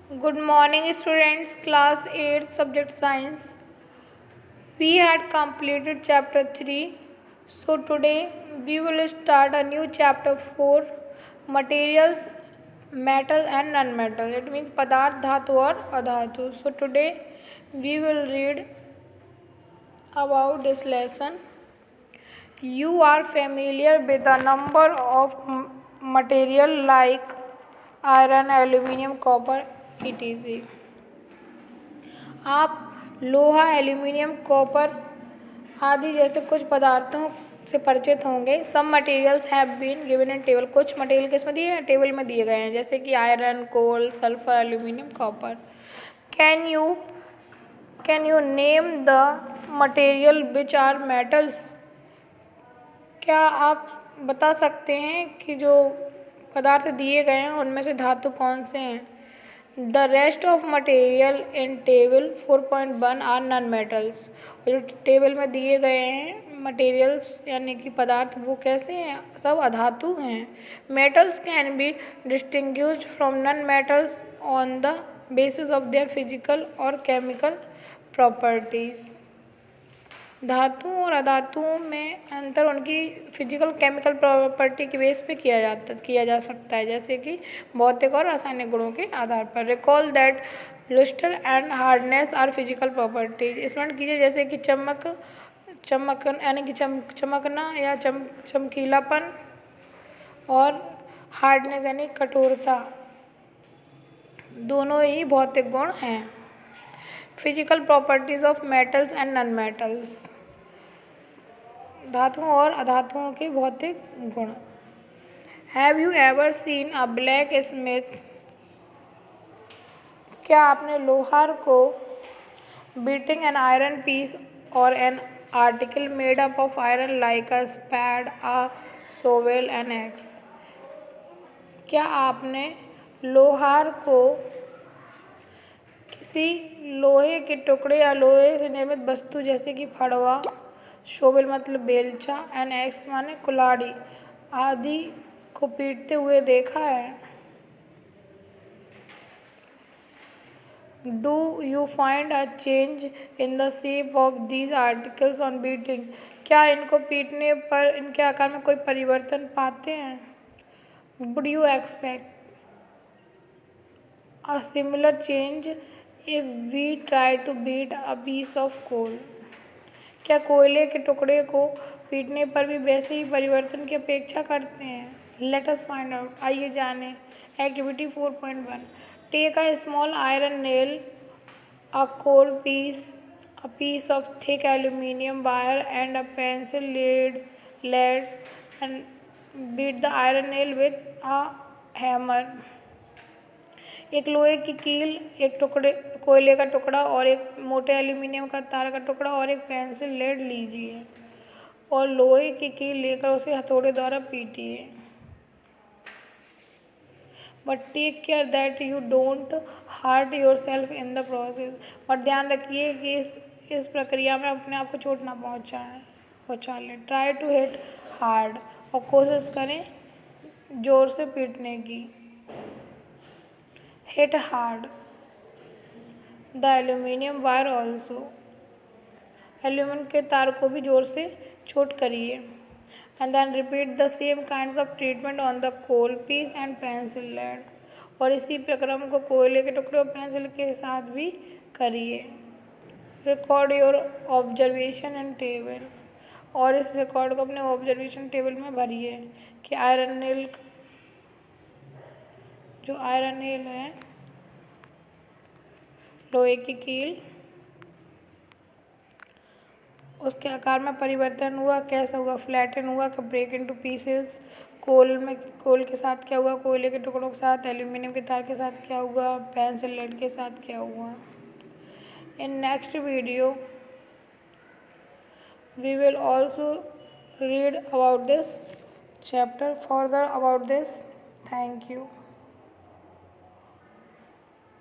Good morning, students. Class 8, Subject Science. We had completed chapter 3. So today we will start a new chapter 4, Materials, Metal and Non-Metal. It means Padarth, Dhatu or Adhatu. So today we will read about this lesson. You are familiar with a number of material like iron, aluminium, copper, etc. आप लोहा, aluminium, copper आदि जैसे कुछ पदार्थों से परिचित होंगे। Some materials have been given in table. कुछ मटेरियल किसमें दिए हैं? टेबल में दिए गए हैं, जैसे कि iron, coal, sulphur, aluminium, copper. Can you name the material which are metals? क्या आप बता सकते हैं कि जो पदार्थ दिए गए हैं उनमें से धातु कौन से हैं? The rest of material in table 4.1 are non metals. जो टेबल में दिए गए हैं मटेरियल्स यानी कि पदार्थ वो कैसे हैं? सब अधातु हैं। Metals can be distinguished from non metals on the basis of their physical और केमिकल प्रॉपर्टीज़। धातुओं और अधातुओं में अंतर उनकी फिजिकल केमिकल प्रॉपर्टी के बेस पे किया जा सकता है, जैसे कि भौतिक और रासायनिक गुणों के आधार पर। Recall that lustre and hardness are physical properties. स्मरण कीजिए जैसे कि चमकना या चमकीलापन और हार्डनेस यानी कठोरता दोनों ही भौतिक गुण हैं। Physical properties of metals and non metals. धातुओं और अधातुओं के भौतिक गुण। Have you ever seen a blacksmith? क्या आपने लोहार को बीटिंग एन आयरन पीस और an article made up of iron like a spade, a shovel, an axe? क्या आपने लोहार को किसी लोहे के टुकड़े या लोहे से निर्मित वस्तु जैसे कि फड़वा, शोवेल मतलब बेलचा, एन एक्स माने कुल्हाड़ी आदि को पीटते हुए देखा है? Do you find a change in the shape of these articles on beating? क्या इनको पीटने पर इनके आकार में कोई परिवर्तन पाते हैं? Would you expect a similar change if we try to beat a piece of coal? क्या कोयले के टुकड़े को पीटने पर भी वैसे ही परिवर्तन की अपेक्षा करते हैं? Let us find out. आइए जानें। Activity 4.1। Take a small iron nail, a coal piece, a piece of thick aluminium wire and a pencil lead and beat the iron nail with a hammer। एक लोहे की कील, एक कोयले का टुकड़ा और एक मोटे एल्यूमिनियम का तार का टुकड़ा और एक पेंसिल लेड लीजिए और लोहे की कील लेकर उसे हथौड़े द्वारा पीटिए। But take care that you don't hurt yourself in the process. But ध्यान रखिए कि इस प्रक्रिया में अपने आप को चोट ना पहुँचा लें। ट्राई टू हिट हार्ड, और कोशिश करें जोर से पीटने की। Hit hard the aluminium wire also. Aluminium के तार को भी जोर से चोट करिए। And then repeat the same kinds of treatment on the coal piece and pencil lead. और इसी प्रक्रम को कोयले के टुकड़े और पेंसिल के साथ भी करिए। Record your observation in table. और इस रिकॉर्ड को अपने ऑब्जर्वेशन टेबल में भरिए कि आयरन नेल है, लोहे की कील, उसके आकार में परिवर्तन हुआ, कैसा हुआ? फ्लैटन हुआ, ब्रेक इनटू पीसेस। कोल के साथ क्या हुआ? कोयले के टुकड़ों के साथ। एल्यूमिनियम के तार के साथ क्या हुआ? पेंसिल लेड के साथ क्या हुआ? In next video we will also read about this chapter further about this. Thank you.